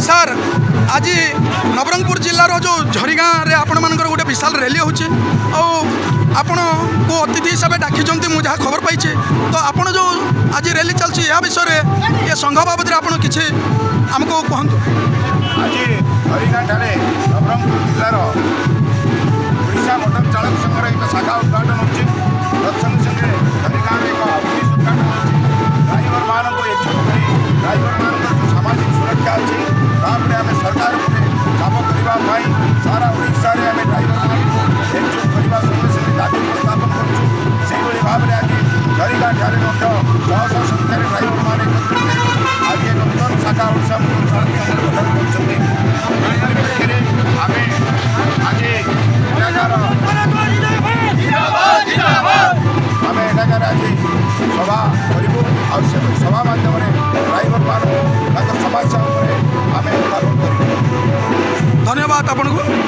Sir ଆଜି ନବରଙ୍ଗପୁର ଜିଲ୍ଲାର ଯେଉଁ ଝରିଗାଁରେ ଆପଣମାନଙ୍କର ଗୋଟେ ବିଶାଳ ର୍ୟାଲି ହେଉଛି ଆଉ ଆପଣଙ୍କୁ ଅତିଥି ହିସାବରେ ଡାକିଛନ୍ତି ମୁଁ ଯାହା ଖବର ପାଇଛି ତ ଆପଣ ଯେଉଁ ଆଜି ର୍ୟାଲି ଚାଲିଛି ଏହା ବିଷୟରେ ଏ ସଂଘ ବାବଦରେ ଆପଣ କିଛି ଆମକୁ କୁହନ୍ତୁ। ଆଜି ଝରିଗାଁଠାରେ ନବରଙ୍ଗପୁର ଜିଲ୍ଲାର ଓଡ଼ିଶା ମୋଟର ଚାଳକ ସଂଘର ଏକ ଶାଖା ଉଦ୍ଘାଟନ ହେଉଛି। ତତ୍ସଙ୍ଗେ ସଙ୍ଗେ ଝରିଗାଁରେ ଏକ ଅଫିସ୍ ଉଦ୍ଘାଟନ ହେଉଛି। ଡ୍ରାଇଭରମାନଙ୍କୁ ଏକଜୁଟ କରି ଡ୍ରାଇଭରମାନଙ୍କର ଯେଉଁ ସାମାଜିକ ସୁରକ୍ଷା ଅଛି ତାପରେ ଆମେ ସରକାର ଉପରେ କାମ କରିବା ପାଇଁ ସାରା ଓଡ଼ିଶାରେ ଆମେ ଡ୍ରାଇଭରମାନଙ୍କୁ ଏକଜୁଟ କରିବା ସଙ୍ଗେ ସଙ୍ଗେ ଦାବି ଉପସ୍ଥାପନ କରୁଛୁ। ସେହିଭଳି ଭାବରେ ଆଜି ଝରିଗାଁଠାରେ ମଧ୍ୟ ଶହ ଶହ ସଂଖ୍ୟାରେ ଡ୍ରାଇଭରମାନେ ଏକତ୍ରିତ କରି ଆଜି ଏକ ନୂତନ ଶାଖା ଓଡ଼ିଶା ମୋଟର ଚାଳକ ସଂଘ ଗଠନ କରୁଛନ୍ତି। ଏହି ପରିପ୍ରେକ୍ଷୀରେ ଆମେ ଆଜି ଏଠାକାର ଆଜି ସଭା କରିବୁ ଆଉ ସେ ସଭା ମାଧ୍ୟମରେ ଡ୍ରାଇଭରମାନଙ୍କୁ ତାଙ୍କ ସମସ୍ୟା ଉପରେ ଆମେ ଉତ୍ଥାପନ କରିବୁ। ଧନ୍ୟବାଦ ଆପଣଙ୍କୁ।